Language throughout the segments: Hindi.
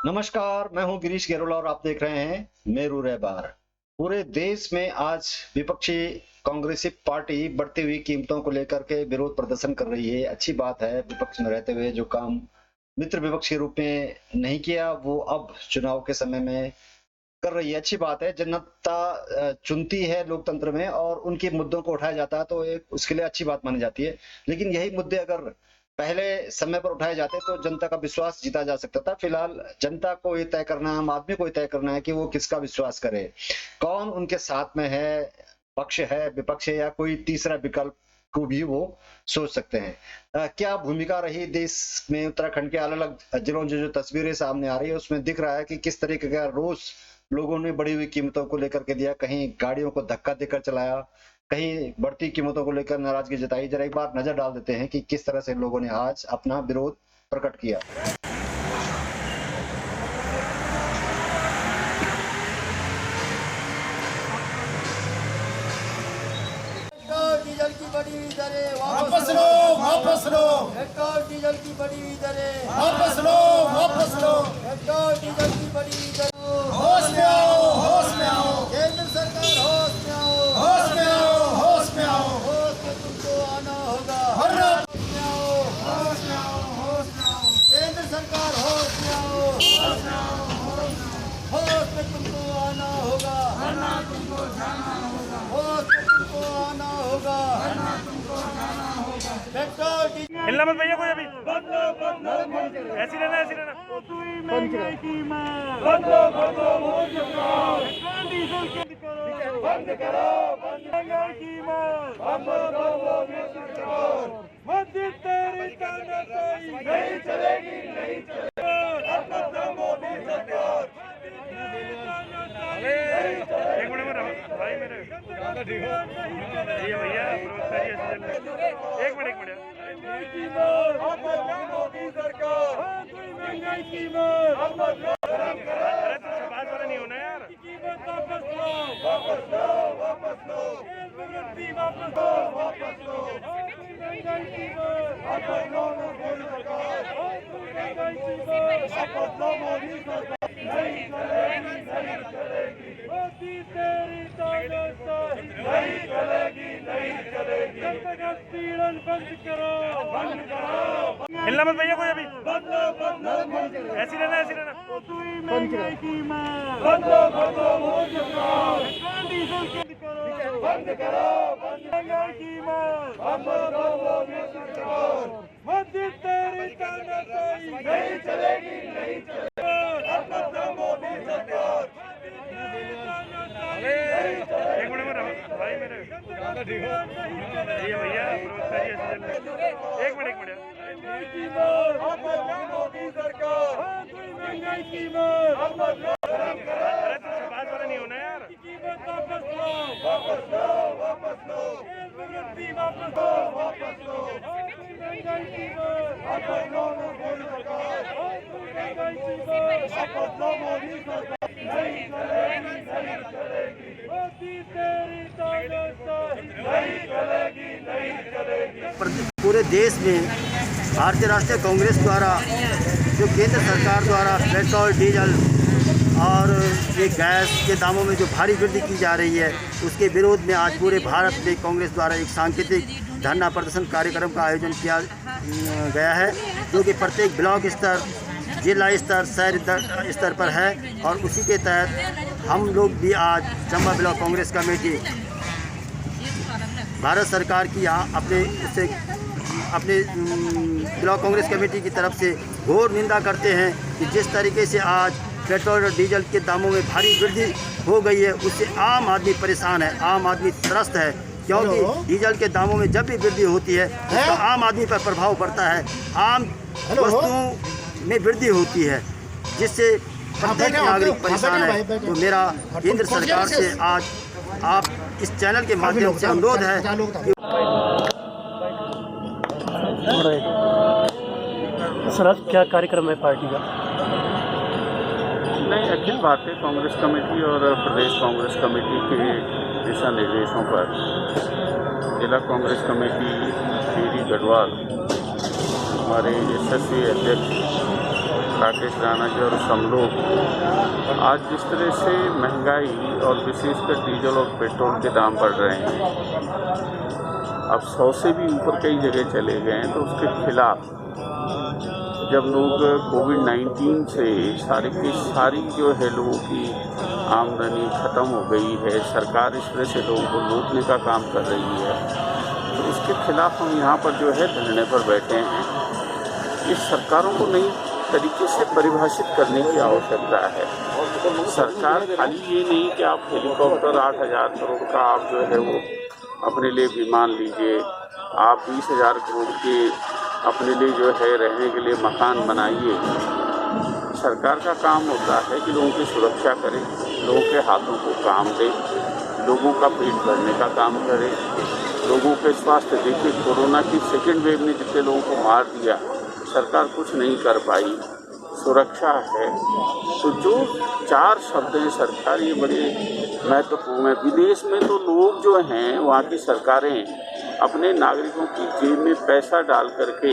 नमस्कार, मैं हूं गिरीश गेरोला और आप देख रहे हैं मेरू रहबार। पूरे देश में आज विपक्षी कांग्रेसी पार्टी बढ़ती हुई कीमतों को लेकर के विरोध प्रदर्शन कर रही है। अच्छी बात है, विपक्ष में रहते हुए जो काम मित्र विपक्ष के रूप में नहीं किया वो अब चुनाव के समय में कर रही है। अच्छी बात है, जनता चुनती है लोकतंत्र में और उनके मुद्दों को उठाया जाता है तो एक उसके लिए अच्छी बात मानी जाती है। लेकिन यही मुद्दे अगर पहले समय पर उठाए जाते तो जनता का विश्वास जीता जा सकता था। फिलहाल जनता को ये तय करना है, आम आदमी को ये तय करना है कि वो किसका विश्वास करे, कौन उनके साथ में है, पक्ष है, विपक्ष है या कोई तीसरा विकल्प को भी वो सोच सकते हैं। क्या भूमिका रही देश में उत्तराखंड के अलग अलग जिलों में जो तस्वीरें सामने आ रही है उसमें दिख रहा है कि किस तरीके का रोष लोगों ने बढ़ी हुई कीमतों को लेकर के दिया। कहीं गाड़ियों को धक्का देकर चलाया, कहीं बढ़ती कीमतों को लेकर नाराजगी जताई। जरा एक बार नजर डाल देते हैं कि किस तरह से लोगों ने आज अपना विरोध प्रकट किया। डीजल की बढ़ी हुई दरें वापस लो, वापस लो। पेट्रोल डीजल की बढ़ी हुई दरें वापस लो, वापस लो। पेट्रोल डीजल की बढ़ी हुई दरें होश में आओ, होश में आओ। केंद्र सरकार होश में आओ, होश में आओ, होश में आओ। होश में तुमको आना होगा। वरना होश में आओ, होश में आओ, होश में आओ। केंद्र सरकार होश में आओ, होश में आओ, होश में आओ। होश में तुमको आना होगा। वरना तुमको जाना होगा, होश में तुमको आना होगा। वरना तुमको जाना होगा। पेट्रोल डीजल हिलना मत भैया कोई अभी ऐसी रहना महंगाई की मार डीजल बंद करो, महंगाई की मार मोदी तेरी तानाशाही नहीं चलेगी, नहीं चलेगी। अब तो मोदी सरकार एक मिनट में भाई मेरे ये भैया प्रवक्ता जी ऐसे चल रहे। एक मिनट मोदी सरकार महंगाई की मार अरे तो छपास वाला नहीं होना यार। कीमत वापस लो, वापस लो, वापस लो। वृद्धि वापस लो, वापस लो। महंगाई की मार वापस लो, मोदी सरकार। महंगाई की मार वापस लो, मोदी सरकार। नहीं चलेगी, नहीं चलेगी। मोदी तेरी तानाशाही नहीं चलेगी, नहीं चलेगी। जनता पीड़न बंद करो, बंद करो, हिलना मत भैया कोई अभी बंदो, बंदो। ऐसी रहना महंगाई की मार बंदो, बंदो, मोदी सरकार। डीजल बंद करो, बंद करो, बंद महंगाई की मार बंदो, मोदी सरकार। मोदी तेरी तानाशाही नहीं चलेगी, नहीं चलेगी। अब तो मोदी सरकार एक मिनट में भाई मेरे ये भैया प्रवक्ता जी ऐसे चल रहे। एक मिनट मोदी सरकार महंगाई की मार अरे तो छपास वाला नहीं होना यार। कीमत वापस लो, वापस लो, वापस लो। वृद्धि वापस लो, वापस लो। महंगाई की मार वापस लो, मोदी सरकार। महंगाई की मार वापस लो, मोदी सरकार। नहीं चलेगी, नहीं चलेगी। मोदी तेरी तानाशाही नहीं चलेगी, नहीं चलेगी। पूरे देश में भारतीय राष्ट्रीय कांग्रेस द्वारा जो केंद्र सरकार द्वारा पेट्रोल डीजल और ये गैस के दामों में जो भारी वृद्धि की जा रही है उसके विरोध में आज पूरे भारत में कांग्रेस द्वारा एक सांकेतिक धरना प्रदर्शन कार्यक्रम का आयोजन किया गया है, जो कि प्रत्येक ब्लॉक स्तर, जिला स्तर, शहर स्तर पर है। और उसी के तहत हम लोग भी आज चंबा ब्लॉक कांग्रेस कमेटी भारत सरकार की यहाँ अपने ब्लॉक कांग्रेस कमेटी की तरफ से घोर निंदा करते हैं कि जिस तरीके से आज पेट्रोल और डीजल के दामों में भारी वृद्धि हो गई है उससे आम आदमी परेशान है, आम आदमी त्रस्त है। क्योंकि डीजल के दामों में जब भी वृद्धि होती है उसका आम आदमी पर प्रभाव पड़ता है, आम वस्तुओं में वृद्धि होती है जिससे प्रत्येक नागरिक परेशान है। तो मेरा केंद्र सरकार से आज आप इस चैनल के माध्यम से अनुरोध है कि सर आज क्या कार्यक्रम है पार्टी का? नहीं, अखिल भारतीय कांग्रेस कमेटी और प्रदेश कांग्रेस कमेटी के दिशा निर्देशों पर जिला कांग्रेस कमेटी टीडी गढ़वाल हमारे यशस्वी अध्यक्ष राकेश राणा जी और हम लोग आज जिस तरह से महंगाई और विशेषकर डीजल और पेट्रोल के दाम बढ़ रहे हैं, अब 100 से भी ऊपर कई जगह चले गए हैं, तो उसके खिलाफ जब लोग कोविड-19 से सारी की सारी जो है लोगों की आमदनी ख़त्म हो गई है, सरकार इस तरह से लोगों को लूटने का काम कर रही है, तो इसके खिलाफ हम यहाँ पर जो है धरने पर बैठे हैं। इस सरकारों को नई तरीके से परिभाषित करने की आवश्यकता है। सरकार खाली ये नहीं कि आप हेलीकॉप्टर 8,000 करोड़ का आप जो है वो अपने लिए विमान लीजिए, आप 20,000 करोड़ के अपने लिए जो है रहने के लिए मकान बनाइए। सरकार का काम होता है कि लोगों की सुरक्षा करे, लोगों के हाथों को काम दे, लोगों का पेट भरने का काम करे, लोगों के स्वास्थ्य। देखिए कोरोना की सेकेंड वेव ने जितने लोगों को मार दिया, सरकार कुछ नहीं कर पाई, सुरक्षा है। तो जो 4 शब्द हैं सरकार, ये बड़े महत्वपूर्ण है। विदेश में तो लोग जो हैं, वहाँ की सरकारें अपने नागरिकों की जेब में पैसा डाल करके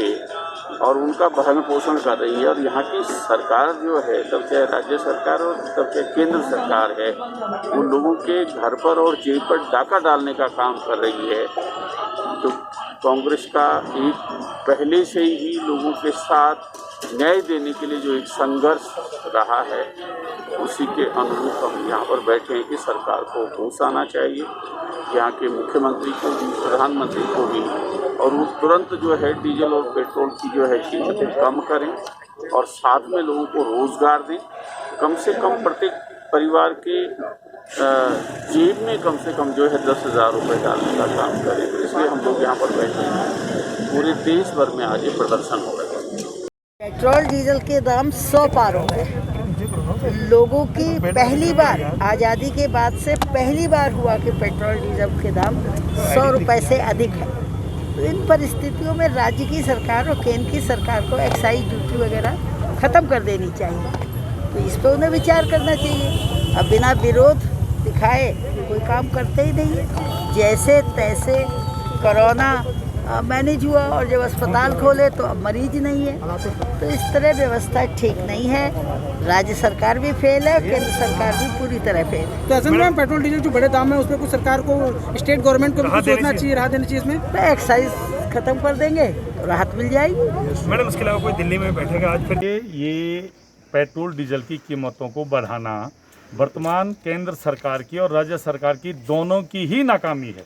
और उनका भरण पोषण कर रही है, और यहाँ की सरकार जो है, तब चाहे राज्य सरकार और तब चाहे केंद्र सरकार है, वो लोगों के घर पर और जेब पर डाका डालने का काम कर रही है। तो कांग्रेस का एक पहले से ही लोगों के साथ न्याय देने के लिए जो एक संघर्ष रहा है, उसी के अनुरूप हम यहाँ पर बैठे हैं कि सरकार को होश आना चाहिए, यहाँ के मुख्यमंत्री को भी, प्रधानमंत्री को भी, और वो तुरंत जो है डीजल और पेट्रोल की जो है कीमतें कम करें और साथ में लोगों को रोज़गार दें। कम से कम प्रत्येक परिवार के जेब में कम से कम जो है 10,000 रुपये डालने का काम करें। तो इसलिए हम लोग यहाँ पर बैठे हैं। पूरे देश भर में आज ये प्रदर्शन हो रहा है। पेट्रोल डीजल के दाम 100 पार हो गए। लोगों की पहली बार आज़ादी के बाद से पहली बार हुआ कि पेट्रोल डीजल के दाम 100 रुपये से अधिक है। तो इन परिस्थितियों में राज्य की सरकार और केंद्र की सरकार को एक्साइज ड्यूटी वगैरह ख़त्म कर देनी चाहिए। तो इस पर उन्हें विचार करना चाहिए। अब बिना विरोध दिखाए कोई काम करते ही नहीं है। जैसे तैसे कोरोना मैनेज हुआ और जब अस्पताल खोले तो अब मरीज नहीं है। तो इस तरह व्यवस्था ठीक नहीं है। राज्य सरकार भी फेल है, केंद्र सरकार भी पूरी तरह फेल है। तो असल में पेट्रोल डीजल जो बड़े दाम है, उस पर कुछ सरकार को, स्टेट गवर्नमेंट को भी सोचना चाहिए, राहत देनी चाहिए इसमें। तो एक्साइज खत्म कर देंगे तो राहत मिल जाएगी। मैडम, इसके अलावा कोई दिल्ली में बैठेगा आज फिर? ये पेट्रोल डीजल की कीमतों को बढ़ाना वर्तमान केंद्र सरकार की और राज्य सरकार की दोनों की ही नाकामी है।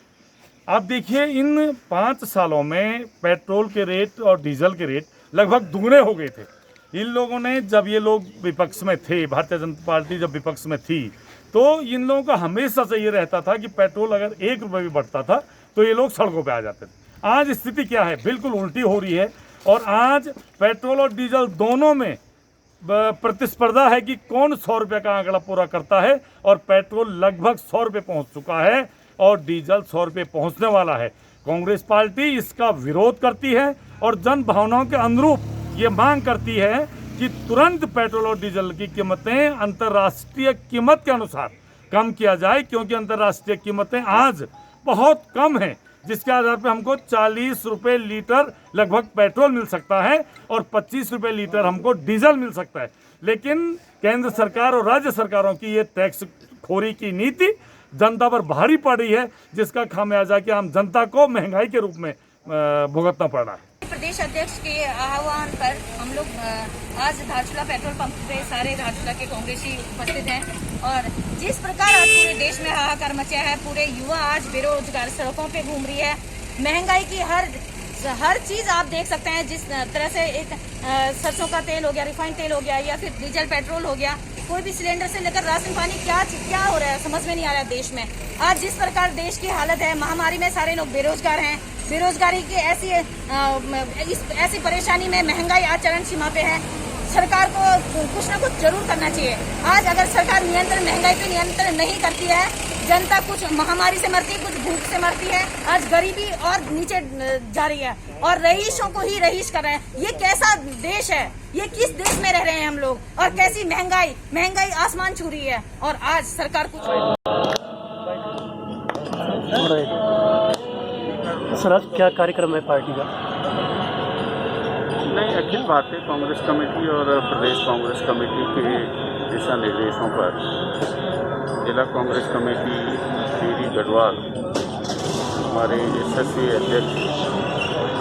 आप देखिए, इन 5 सालों में पेट्रोल के रेट और डीजल के रेट लगभग दुगने हो गए थे। इन लोगों ने, जब ये लोग विपक्ष में थे, भारतीय जनता पार्टी जब विपक्ष में थी, तो इन लोगों का हमेशा से ये रहता था कि पेट्रोल अगर 1 रुपये भी बढ़ता था तो ये लोग सड़कों पे आ जाते थे। आज स्थिति क्या है? बिल्कुल उल्टी हो रही है। और आज पेट्रोल और डीजल दोनों में प्रतिस्पर्धा है कि कौन 100 रुपये का आंकड़ा पूरा करता है। और पेट्रोल लगभग 100 रुपये पहुँच चुका है और डीजल 100 रुपये पहुँचने वाला है। कांग्रेस पार्टी इसका विरोध करती है और जन भावनाओं के अनुरूप ये मांग करती है कि तुरंत पेट्रोल और डीजल की कीमतें अंतर्राष्ट्रीय कीमत के अनुसार कम किया जाए, क्योंकि अंतर्राष्ट्रीय कीमतें आज बहुत कम हैं, जिसके आधार पर हमको 40 रुपये लीटर लगभग पेट्रोल मिल सकता है और 25 रुपये लीटर हमको डीजल मिल सकता है। लेकिन केंद्र सरकार और राज्य सरकारों की ये टैक्स खोरी की नीति जनता पर भारी पड़ रही है, जिसका खामियाजा कि आम जनता को महंगाई के रूप में भुगतना पड़ रहा है। प्रदेश अध्यक्ष के आह्वान पर हम लोग आज धारचूला पेट्रोल पंप पे सारे धारचूला के कांग्रेसी उपस्थित हैं। और जिस प्रकार आज पूरे देश में हाहाकार मचा है, पूरे युवा आज बेरोजगार सड़कों पे घूम रही है, महंगाई की हर चीज आप देख सकते हैं। जिस तरह से एक सरसों का तेल हो गया, रिफाइंड तेल हो गया, या फिर डीजल पेट्रोल हो गया, कोई भी सिलेंडर से लेकर राशन पानी क्या हो रहा है समझ में नहीं आ रहा है देश में। आज जिस प्रकार देश की हालत है, महामारी में सारे लोग बेरोजगार हैं। बेरोजगारी की ऐसी परेशानी में महंगाई आज चरम सीमा पे है। सरकार को कुछ ना कुछ जरूर करना चाहिए। आज अगर सरकार महंगाई पे नियंत्रण नहीं करती है, जनता कुछ महामारी से मरती है, कुछ भूख से मरती है। आज गरीबी और नीचे जा रही है और रईसों को ही रईस कर रहे हैं। ये कैसा देश है? ये किस देश में रह रहे हैं हम लोग? और कैसी महंगाई आसमान छू रही है। और आज सरकार कुछ सर, आज क्या कार्यक्रम है पार्टी का? नहीं, अखिल भारतीय कांग्रेस कमेटी और प्रदेश कांग्रेस कमेटी के दिशा निर्देशों पर जिला कांग्रेस कमेटी टीरी गढ़वाल, हमारे यशस्वी अध्यक्ष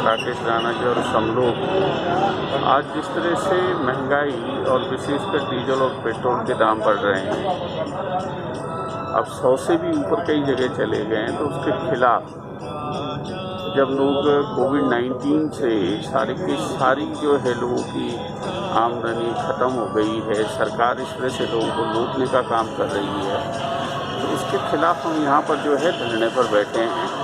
राकेश राणा जी और हम लोग आज जिस तरह से महंगाई और विशेषकर डीजल और पेट्रोल के दाम बढ़ रहे हैं, अब 100 से भी ऊपर कई जगह चले गए हैं, तो उसके खिलाफ जब लोग कोविड-19 से सारी जो है लोगों की आमदनी ख़त्म हो गई है, सरकार इस तरह से लोगों को लूटने का काम कर रही है, तो इसके खिलाफ हम यहाँ पर जो है धरने पर बैठे हैं।